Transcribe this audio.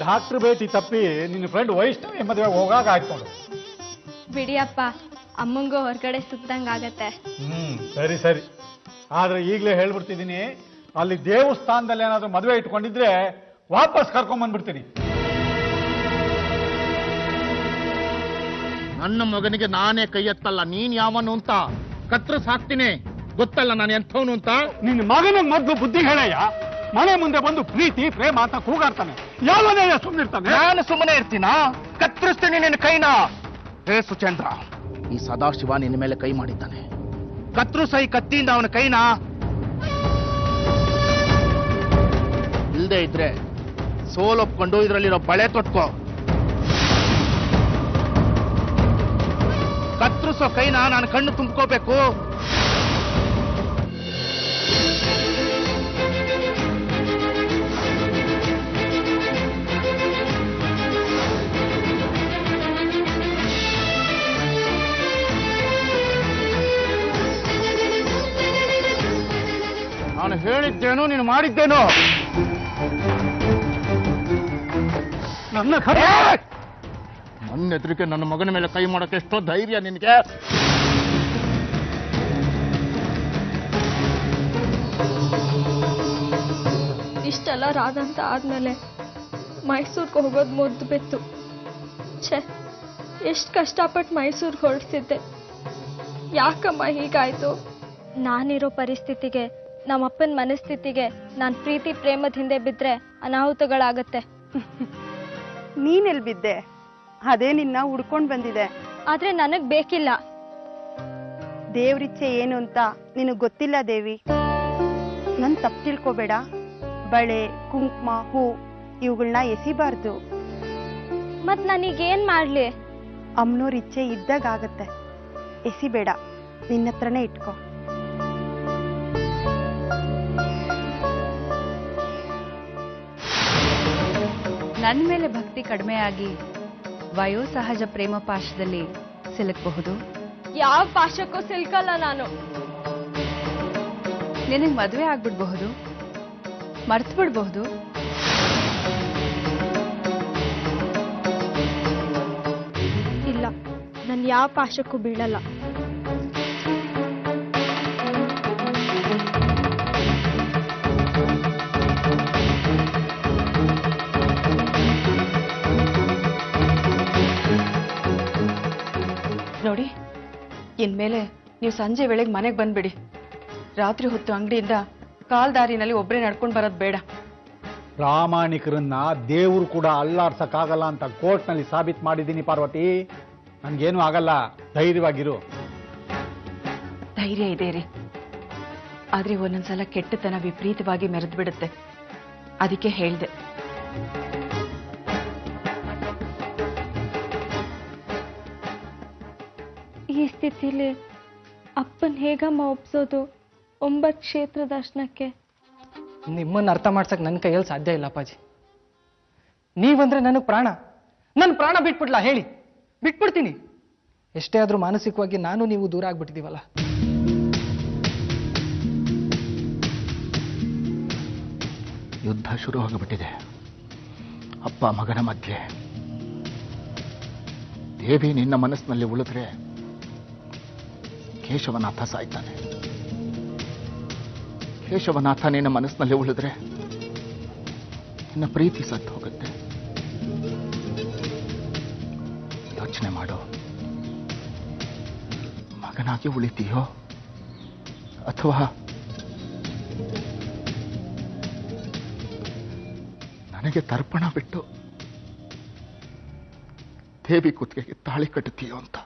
Doctor ಭೇಟಿ ತಪ್ಪಿ ನಿನ್ನ ಫ್ರೆಂಡ್ ವೈಷ್ಣವಿ ಮದುವೆ ಹೋಗಾಗ ಆಯ್ತು ನೋಡು. ಬಿಡಿಯಪ್ಪ, ಅಮ್ಮಂಗೂ ಹೊರಗಡೆ ಸುತ್ತಂಗಾಗತ್ತೆ. ಸರಿ ಸರಿ. ಆದ್ರೆ ಈಗಲೇ ಹೇಳ್ಬಿಡ್ತಿದ್ದೀನಿ, ಅಲ್ಲಿ ದೇವಸ್ಥಾನದಲ್ಲಿ ಏನಾದ್ರು ಮದುವೆ ಇಟ್ಕೊಂಡಿದ್ರೆ ವಾಪಸ್ ಕರ್ಕೊಂಡ್ಬಂದ್ಬಿಡ್ತೀನಿ. ನನ್ನ ಮಗನಿಗೆ ನಾನೇ ಕೈ ಎತ್ತಲ್ಲ, ನೀನ್ ಯಾವನು ಅಂತ ಕತ್ರಸ್ ಹಾಕ್ತೀನಿ, ಗೊತ್ತಲ್ಲ ನಾನು ಎಂಥವನು ಅಂತ. ನಿನ್ನ ಮಗನ ಮೊದಲು ಬುದ್ಧಿ ಹೇಳಯ್ಯ. ಮನೆ ಮುಂದೆ ಬಂದು ಪ್ರೀತಿ ಪ್ರೇಮ ಅಂತ ಕೂಗಾಡ್ತಾನೆ, ಯಾವನೇ ಸುಮ್ಮನಿರ್ತಾನೆ? ನಾನು ಸುಮ್ಮನೆ ಇರ್ತೀನಾ? ಕತ್ತರಿಸ್ತೀನಿ ನಿನ್ನ ಕೈನ. ಹೇ ಸುಚೇಂದ್ರ, ಈ ಸದಾಶಿವ ನಿನ್ನ ಮೇಲೆ ಕೈ ಮಾಡಿದ್ದಾನೆ. ಕತ್ತರಿಸೈ ಕತ್ತಿಯಿಂದ ಅವನ ಕೈನ. ಇಲ್ದೇ ಇದ್ರೆ ಸೋಲೊಪ್ಕೊಂಡು ಇದರಲ್ಲಿರೋ ಬಳೆ ತೊಟ್ಕೋ. ಕತ್ತರಿಸೋ ಕೈನ ನಾನು ಕಣ್ಣು ತುಂಬ್ಕೋಬೇಕು. ನಾನು ಹೇಳಿದ್ದೇನು, ನೀನು ಮಾಡಿದ್ದೇನು? ನನ್ನ ಎದುರಿಗೆ ನನ್ನ ಮಗನ ಮೇಲೆ ಕೈ ಮಾಡೋಕೆ ಎಷ್ಟೋ ಧೈರ್ಯ ನಿನಗೆ? ಇಷ್ಟೆಲ್ಲ ರಾದಂತ ಆದ್ಮೇಲೆ ಮೈಸೂರ್ಗೆ ಹೋಗೋದು ಮುದ್ದು ಬಿತ್ತು. ಛೇ, ಎಷ್ಟು ಕಷ್ಟಪಟ್ಟು ಮೈಸೂರ್ಗೆ ಹೊರಡ್ತಿದ್ದೆ. ಯಾಕಮ್ಮ ಹೀಗಾಯ್ತು? ನಾನಿರೋ ಪರಿಸ್ಥಿತಿಗೆ, ನಮ್ಮಪ್ಪನ ಮನಸ್ಥಿತಿಗೆ ನಾನು ಪ್ರೀತಿ ಪ್ರೇಮದ ಹಿಂದೆ ಬಿದ್ದರೆ ಅನಾಹುತಗಳಾಗತ್ತೆ. ನೀನೆಲ್ ಬಿದ್ದೆ? ಅದೇ ನಿನ್ನ ಹುಡ್ಕೊಂಡ್ ಬಂದಿದೆ. ಆದ್ರೆ ನನಗ್ ಬೇಕಿಲ್ಲ. ದೇವ್ರಿಚ್ಛೆ ಏನು ಅಂತ ನಿನಗ್ ಗೊತ್ತಿಲ್ಲ ದೇವಿ. ನನ್ ತಪ್ಪು ತಿಳ್ಕೊಬೇಡ. ಬಳೆ, ಕುಂಕುಮ, ಹೂ ಇವುಗಳನ್ನ ಎಸಿಬಾರ್ದು. ಮತ್ ನನಗೇನ್ ಮಾಡ್ಲಿ? ಅಮ್ಮನೋರ್ ಇಚ್ಛೆ ಇದ್ದಾಗ ಆಗತ್ತೆ. ಎಸಿಬೇಡ, ನಿನ್ನ ಹತ್ರನೇ ಇಟ್ಕೋ. ನನ್ನ ಮೇಲೆ ಭಕ್ತಿ ಕಡಿಮೆಯಾಗಿ ವಯೋಸಹಜ ಪ್ರೇಮ ಪಾಶದಲ್ಲಿ ಸಿಲುಕಬಹುದು. ಯಾವ ಪಾಶಕ್ಕೂ ಸಿಲ್ಕಲ್ಲ ನಾನು. ನಿನಗೆ ಮದುವೆ ಆಗ್ಬಿಡ್ಬಹುದು, ಮರ್ತು ಬಿಡಬಹುದು. ಇಲ್ಲ, ನಾನು ಯಾವ ಪಾಶಕ್ಕೂ ಬೀಳಲ್ಲ. ನೋಡಿ, ಇನ್ಮೇಲೆ ನೀವು ಸಂಜೆ ವೇಳೆಗೆ ಮನೆಗೆ ಬಂದ್ಬಿಡಿ. ರಾತ್ರಿ ಹೊತ್ತು ಅಂಗಡಿಯಿಂದ ಕಾಲ್ದಾರಿನಲ್ಲಿ ಒಬ್ಬರೇ ನಡ್ಕೊಂಡು ಬರೋದು ಬೇಡ. ಪ್ರಾಮಾಣಿಕರನ್ನ ದೇವರು ಕೂಡ ಅಲ್ಲಾಡ್ಸಕ್ಕಾಗಲ್ಲ ಅಂತ ಕೋರ್ಟ್ನಲ್ಲಿ ಸಾಬೀತು ಮಾಡಿದ್ದೀನಿ ಪಾರ್ವತಿ. ನನ್ಗೇನು ಆಗಲ್ಲ, ಧೈರ್ಯವಾಗಿರು. ಧೈರ್ಯ ಇದೆ ರೀ, ಆದ್ರೆ ಒಂದೊಂದ್ಸಲ ಕೆಟ್ಟತನ ವಿಪರೀತವಾಗಿ ಮೆರೆದು ಬಿಡುತ್ತೆ. ಅದಕ್ಕೆ ಹೇಳ್ದೆ. ಈ ಸ್ಥಿತಿಲಿ ಅಪ್ಪನ್ ಹೇಗಮ್ಮ ಒಪ್ಸೋದು 9 ಕ್ಷೇತ್ರ ದರ್ಶನಕ್ಕೆ? ನಿಮ್ಮನ್ನು ಅರ್ಥ ಮಾಡ್ಸಕ್ ನನ್ನ ಕೈಯಲ್ಲಿ ಸಾಧ್ಯ ಇಲ್ಲ ಅಪ್ಪಾಜಿ. ನೀವಂದ್ರೆ ನನಗೆ ಪ್ರಾಣ. ನನ್ನ ಪ್ರಾಣ ಬಿಟ್ಬಿಡ್ಲಾ ಹೇಳಿ? ಬಿಟ್ಬಿಡ್ತೀನಿ. ಎಷ್ಟೇ ಆದ್ರೂ ಮಾನಸಿಕವಾಗಿ ನಾನು ನೀವು ದೂರ ಆಗ್ಬಿಟ್ಟಿದೀವಲ್ಲ. ಯುದ್ಧ ಶುರು ಆಗಿಬಿಟ್ಟಿದೆ ಅಪ್ಪ ಮಗನ ಮಧ್ಯೆ. ದೇವಿ ನಿನ್ನ ಮನಸ್ಸಿನಲ್ಲಿ ಉಳಿದ್ರೆ ಕೇಶವನಾಥ ಸಾಯ್ತಾನೆ. ಕೇಶವನಾಥ ನಿನ್ನ ಮನಸ್ಸಿನಲ್ಲಿ ಉಳಿದ್ರೆ ನಿನ್ನ ಪ್ರೀತಿ ಸತ್ತು ಹೋಗುತ್ತೆ. ಯೋಚನೆ ಮಾಡು, ಮಗನಾಗಿ ಉಳಿತೀಯೋ ಅಥವಾ ನನಗೆ ತರ್ಪಣ ಬಿಟ್ಟು ದೇವಿ ಕುತ್ತಿಗೆಗೆ ತಾಳಿ ಕಟ್ಟುತ್ತೀಯೋ ಅಂತ.